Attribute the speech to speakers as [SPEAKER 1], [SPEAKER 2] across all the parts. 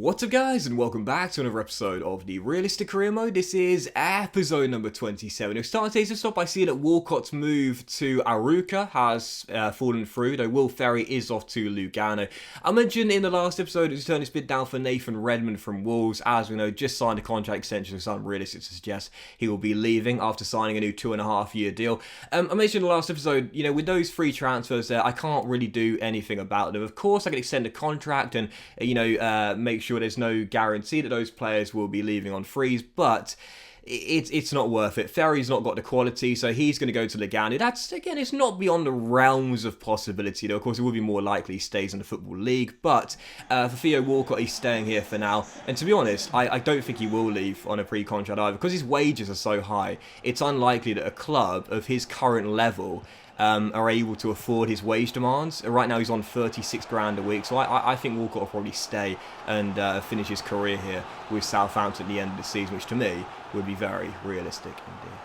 [SPEAKER 1] What's up guys, and welcome back to another episode of the Realistic Career Mode. This is episode number 27. We'll start today's episode by seeing that Walcott's move to Arouca has fallen through, though Will Ferry is off to Lugano. I mentioned in the last episode he's turned his bid down for Nathan Redmond from Wolves. As we know, just signed a contract extension, so I'm realistic to suggest he will be leaving after signing a new 2.5-year deal. I mentioned in the last episode, with those free transfers there, I can't really do anything about them. Of course, I can extend a contract and, make sure there's no guarantee that those players will be leaving on frees, but it's not worth it. Ferry's not got the quality, so he's going to go to Lugano. That's, again, it's not beyond the realms of possibility, though. Of course, it would be more likely he stays in the Football League, but for Theo Walcott, he's staying here for now. And to be honest, I don't think he will leave on a pre-contract either, because his wages are so high. It's unlikely that a club of his current level are able to afford his wage demands. Right now he's on 36 grand a week, so I think Walcott will probably stay and finish his career here with Southampton at the end of the season, which to me would be very realistic indeed.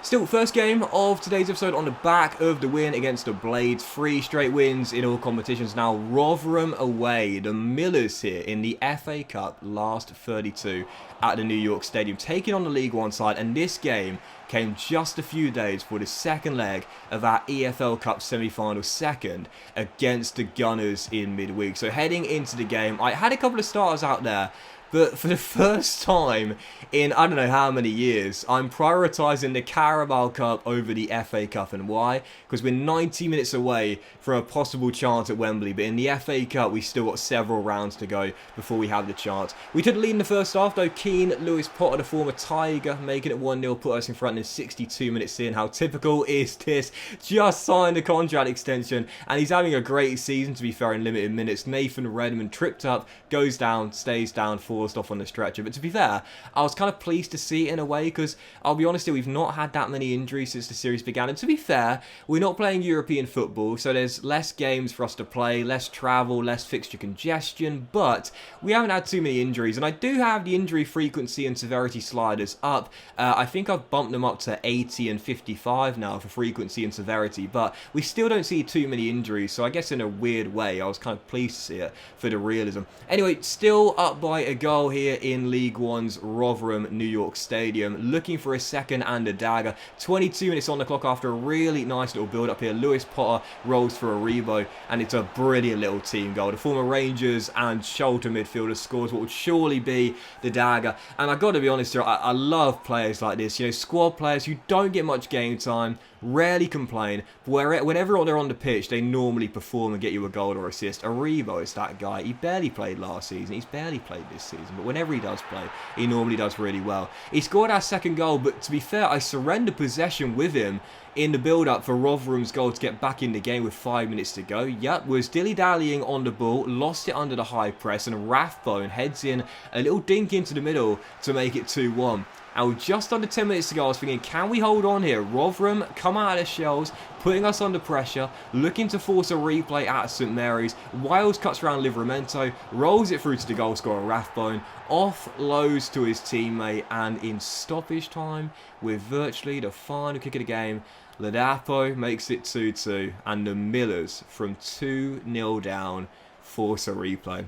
[SPEAKER 1] Still, first game of today's episode on the back of the win against the Blades. 3 straight wins in all competitions now. Rotherham away. The Millers here in the FA Cup last 32 at the New York Stadium, taking on the League One side, and this game came just a few days for the second leg of our EFL Cup semi-final second against the Gunners in midweek. So heading into the game, I had a couple of starters out there, but for the first time in I don't know how many years, I'm prioritising the Carabao Cup over the FA Cup. And why? Because we're 90 minutes away from a possible chance at Wembley. But in the FA Cup, we still got several rounds to go before we have the chance. We took the lead in the first half, though. Keane, Lewis Potter, the former Tiger, making it 1-0, put us in front in 62 minutes in. How typical is this? Just signed a contract extension, and he's having a great season, to be fair, in limited minutes. Nathan Redmond tripped up, goes down, stays down, forced off on the stretcher. But to be fair, I was kind of pleased to see it in a way, because I'll be honest here, we've not had that many injuries since the series began. And to be fair, we're not playing European football, so there's less games for us to play, less travel, less fixture congestion, but we haven't had too many injuries. And I do have the injury frequency and severity sliders up. I think I've bumped them up to 80 and 55 now for frequency and severity, but we still don't see too many injuries, so I guess in a weird way, I was kind of pleased to see it for the realism. Anyway, still up by a goal here in League One's Rotherham New York Stadium, looking for a second and a dagger. 22 minutes on the clock after a really nice little build up here. Lewis Potter rolls for a rebo, and it's a brilliant little team goal. The former Rangers and Shelter midfielder scores what would surely be the dagger. And I've got to be honest here, I love players like this, squad players who don't get much game time, rarely complain, but whenever they're on the pitch, they normally perform and get you a goal or assist. Aribo is that guy. He barely played last season, he's barely played this season, but whenever he does play, he normally does really well. He scored our second goal, but to be fair, I surrendered possession with him in the build-up for Rotherham's goal to get back in the game with 5 minutes to go. Yep, was dilly-dallying on the ball, lost it under the high press, and Rathbone heads in a little dink into the middle to make it 2-1. And with just under 10 minutes to go, I was thinking, can we hold on here? Rotherham come out of their shells, putting us under pressure, looking to force a replay at St Mary's. Wiles cuts around Livramento, rolls it through to the goal scorer Rathbone, offloads to his teammate, and in stoppage time, with virtually the final kick of the game, Ladapo makes it 2-2, and the Millers, from 2-0 down, force a replay.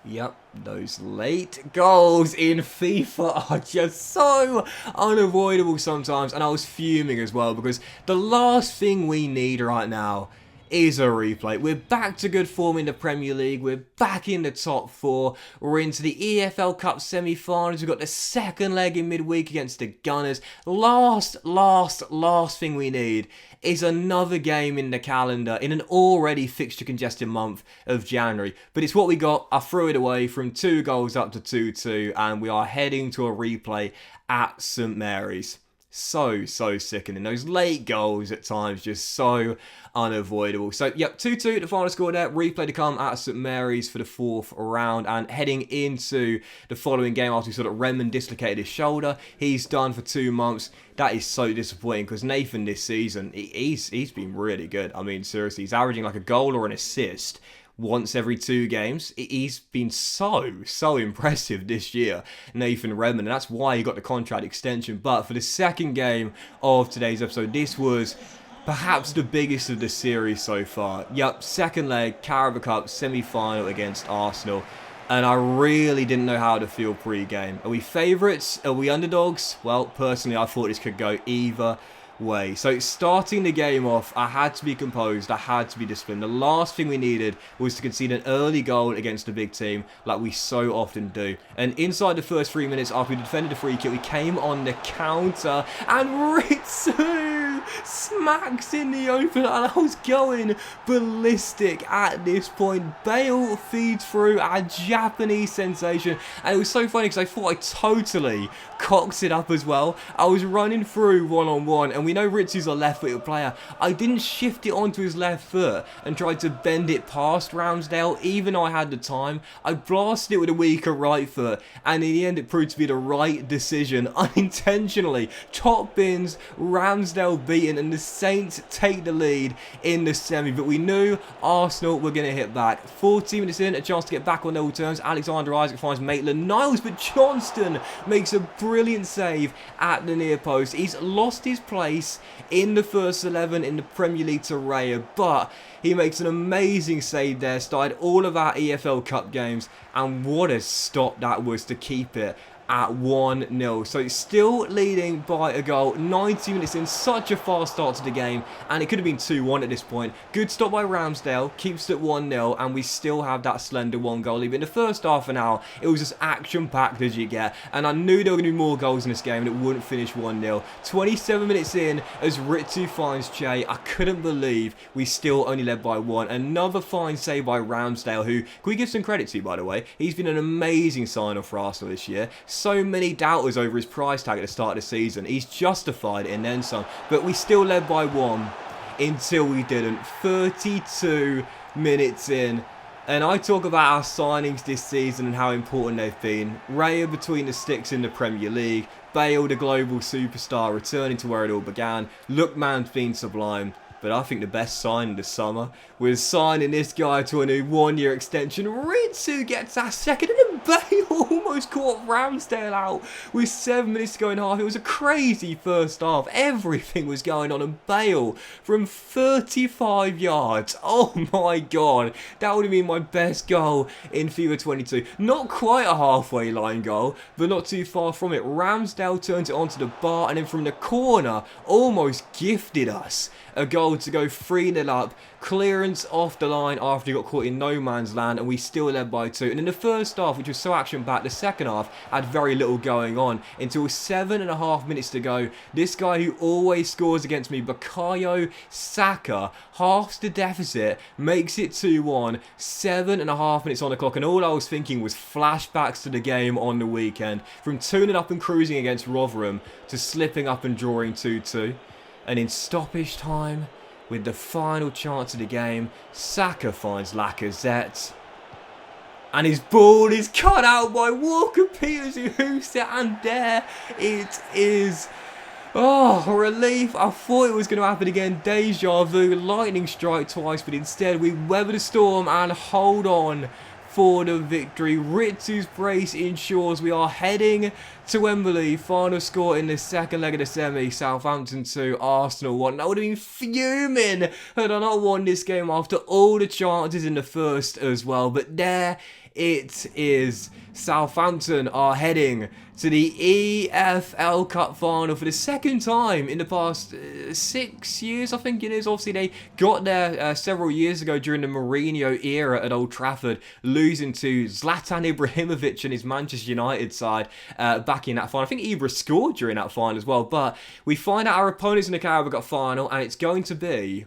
[SPEAKER 1] Yep, those late goals in FIFA are just so unavoidable sometimes, and I was fuming as well, because the last thing we need right now is a replay. We're back to good form in the Premier League. We're back in the top 4. We're into the EFL Cup semi-finals. We've got the second leg in midweek against the Gunners. Last thing we need is another game in the calendar in an already fixture congested month of January. But it's what we got. I threw it away from 2 goals up to 2-2, and we are heading to a replay at St Mary's. So sickening. Those late goals at times just so unavoidable. So, yep, 2-2, the final score there. Replay to come at St Mary's for the 4th round. And heading into the following game, after we saw that Redmond dislocated his shoulder, he's done for 2 months. That is so disappointing, because Nathan this season, he's been really good. I mean, seriously, he's averaging like a goal or an assist once every 2 games. He's been so impressive this year, Nathan Redmond, and that's why he got the contract extension. But for the second game of today's episode, this was perhaps the biggest of the series so far. Yep, second leg, Carabao Cup semi-final against Arsenal. and I really didn't know how to feel pre-game. Are we favourites? Are we underdogs? Well, personally, I thought this could go either way. So starting the game off, I had to be composed, I had to be disciplined. The last thing we needed was to concede an early goal against a big team like we so often do. And inside the first 3 minutes after we defended the free kick, we came on the counter and Ritsu smacks in the open, and I was going ballistic at this point. Bale feeds through, a Japanese sensation, and it was so funny because I thought I totally cocked it up as well. I was running through one-on-one, and we know Ritsu's a left-footed player. I didn't shift it onto his left foot and tried to bend it past Ramsdale, even though I had the time. I blasted it with a weaker right foot, and in the end it proved to be the right decision, unintentionally. Top bins, Ramsdale beaten, and the Saints take the lead in the semi, but we knew Arsenal were going to hit back. 14 minutes in, a chance to get back on level terms. Alexander Isaac finds Maitland-Niles, but Johnston makes a brilliant save at the near post. He's lost his place in the first 11 in the Premier League to Raya, but he makes an amazing save there, started all of our EFL Cup games, and what a stop that was to keep it at 1-0. So it's still leading by a goal, 90 minutes in, such a fast start to the game, and it could have been 2-1 at this point. Good stop by Ramsdale, keeps it 1-0, and we still have that slender 1 goal lead. In the first half an hour, it was as action-packed as you get, and I knew there were going to be more goals in this game, and it wouldn't finish 1-0. 27 minutes in, as Ritsu finds Che, I couldn't believe we still only led by 1. Another fine save by Ramsdale, who, can we give some credit to, by the way? He's been an amazing sign-off for Arsenal this year. So many doubters over his price tag at the start of the season. He's justified it and then some. But we still led by 1 until we didn't. 32 minutes in. And I talk about our signings this season and how important they've been. Raya between the sticks in the Premier League. Bale, the global superstar, returning to where it all began. Lookman's been sublime. But I think the best sign of the summer was signing this guy to a new 1-year extension. Ritsu gets our second, and then Bale almost caught Ramsdale out with 7 minutes to go in half. It was a crazy first half. Everything was going on, and Bale from 35 yards. Oh my god, that would have been my best goal in FIFA 22. Not quite a halfway line goal, but not too far from it. Ramsdale turns it onto the bar, and then from the corner, almost gifted us a goal to go 3-0 up. Clearance off the line after he got caught in no man's land, and we still led by 2. And in the first half, which was so action-packed, the second half had very little going on until 7.5 minutes to go. This guy who always scores against me, Bukayo Saka, halves the deficit, makes it 2-1, 7.5 minutes on the clock, and all I was thinking was flashbacks to the game on the weekend. From 2-0 up and cruising against Rotherham to slipping up and drawing 2-2. And in stoppage time, with the final chance of the game, Saka finds Lacazette. And his ball is cut out by Walker Peters, who hoofs it, and there it is. Oh, relief. I thought it was going to happen again. Deja vu, lightning strike twice, but instead we weather the storm and hold on for the victory. Ritsu's brace ensures we are heading to Wembley. Final score in the second leg of the semi, Southampton 2, Arsenal 1. I would have been fuming had I not won this game after all the chances in the first as well. But there it is. Southampton are heading to the EFL Cup final for the second time in the past 6 years, I think it is. Obviously, they got there several years ago during the Mourinho era at Old Trafford, losing to Zlatan Ibrahimovic and his Manchester United side back in that final. I think Ibra scored during that final as well. But we find out our opponents in the Carabao Cup final, and it's going to be...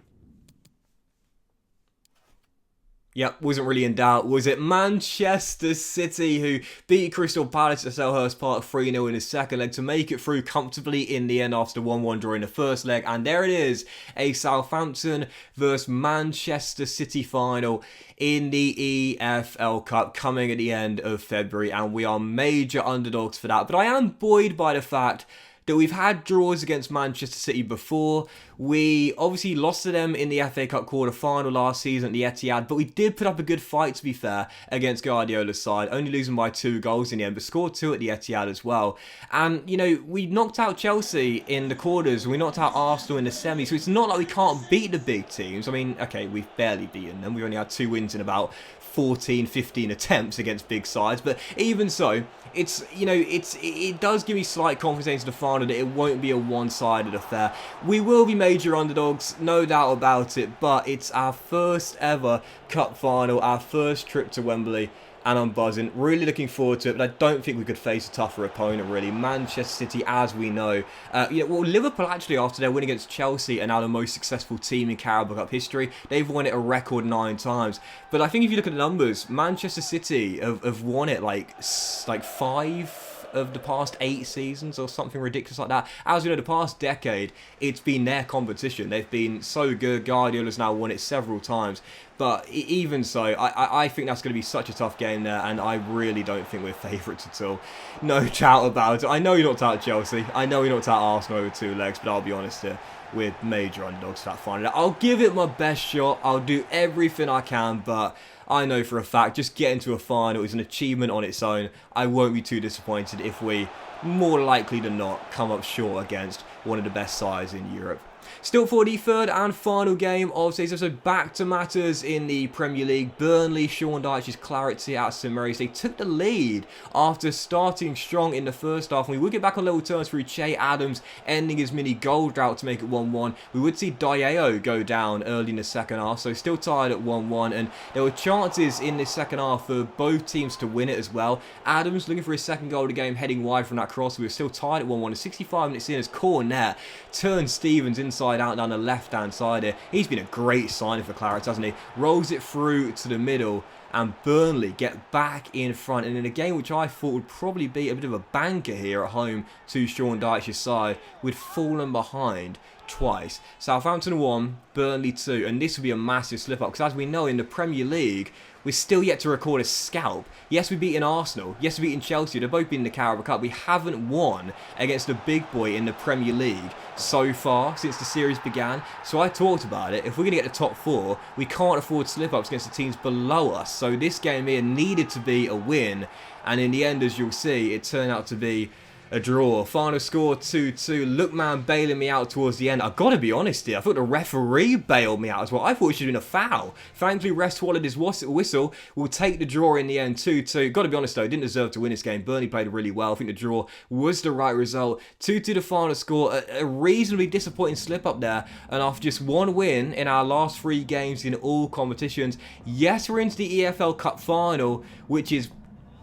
[SPEAKER 1] Yep, wasn't really in doubt. Was it Manchester City who beat Crystal Palace at Selhurst Park 3-0 in the second leg to make it through comfortably in the end after 1-1 during the first leg? And there it is, a Southampton versus Manchester City final in the EFL Cup coming at the end of February. And we are major underdogs for that. But I am buoyed by the fact that we've had draws against Manchester City before. We obviously lost to them in the FA Cup quarter-final last season at the Etihad, but we did put up a good fight, to be fair, against Guardiola's side, only losing by 2 goals in the end, but scored 2 at the Etihad as well. And, you know, we knocked out Chelsea in the quarters, and we knocked out Arsenal in the semi, so it's not like we can't beat the big teams. I mean, okay, we've barely beaten them. We've only had 2 wins in about 14, 15 attempts against big sides, but even so, it does give me slight confidence in the final that it won't be a one-sided affair. We will be major underdogs, no doubt about it, but it's our first ever cup final, our first trip to Wembley, and I'm buzzing. Really looking forward to it, but I don't think we could face a tougher opponent, really. Manchester City, as we know. Liverpool, actually, after their win against Chelsea, are now the most successful team in Carabao Cup history. They've won it a record 9 times. But I think if you look at the numbers, Manchester City have won it like 5 of the past 8 seasons or something ridiculous like that. As you know, the past decade, it's been their competition. They've been so good. Guardiola's now won it several times. But even so, I think that's going to be such a tough game there, and I really don't think we're favourites at all. No doubt about it. I know you're not out Chelsea. I know you're not out Arsenal over 2 legs, but I'll be honest here, we're major underdogs for that final. I'll give it my best shot. I'll do everything I can, but I know for a fact, just getting to a final is an achievement on its own. I won't be too disappointed if we, more likely than not, come up short against one of the best sides in Europe. Still for the third and final game of today's episode, back to matters in the Premier League. Burnley, Sean Dyche's Clarity at St Mary's. They took the lead after starting strong in the first half. And we would get back on level terms through Che Adams ending his mini goal drought to make it 1-1. We would see Diao go down early in the second half, so still tied at 1-1. And there were chances in this second half for both teams to win it as well. Adams looking for his second goal of the game, heading wide from that cross. We were still tied at 1-1. 65 minutes in as Cornet turns Stevens inside out down the left-hand side here. He's been a great signing for Claret, hasn't he? Rolls it through to the middle, and Burnley get back in front. And in a game which I thought would probably be a bit of a banker here at home to Sean Dyche's side, we'd fallen behind twice. Southampton 1, Burnley 2, and this would be a massive slip-up, because as we know, in the Premier League, we're still yet to record a scalp. Yes, we've beaten Arsenal. Yes, we've beaten Chelsea. They've both been in the Carabao Cup. We haven't won against a big boy in the Premier League so far since the series began. So I talked about it. If we're going to get the top 4, we can't afford slip-ups against the teams below us. So this game here needed to be a win. And in the end, as you'll see, it turned out to be a draw. Final score 2-2. Lookman bailing me out towards the end. I've got to be honest here. I thought the referee bailed me out as well. I thought it should have been a foul. Thankfully, ref swallowed his whistle. We'll take the draw in the end, 2-2. Got to be honest though, didn't deserve to win this game. Burnley played really well. I think the draw was the right result. 2-2 the final score. A reasonably disappointing slip up there. And after just 1 win in our last 3 games in all competitions, yes, we're into the EFL Cup final, which is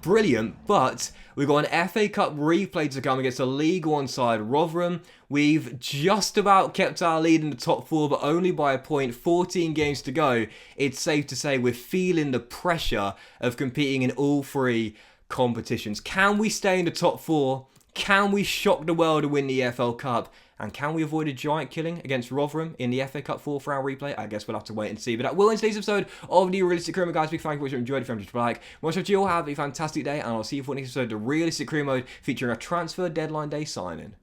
[SPEAKER 1] brilliant, but we've got an FA Cup replay to come against a League One side, Rotherham. We've just about kept our lead in the top 4, but only by a point. 14 games to go. It's safe to say we're feeling the pressure of competing in all 3 competitions. Can we stay in the top 4? Can we shock the world and win the EFL Cup? And can we avoid a giant killing against Rotherham in the FA Cup 4th round replay? I guess we'll have to wait and see. But that will end today's episode of the Realistic Career Mode, guys. Big thank you for watching. Enjoyed it. If you enjoyed, like. Much of you all have a fantastic day, and I'll see you for the next episode of the Realistic Career Mode featuring a transfer deadline day signing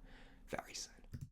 [SPEAKER 1] very soon.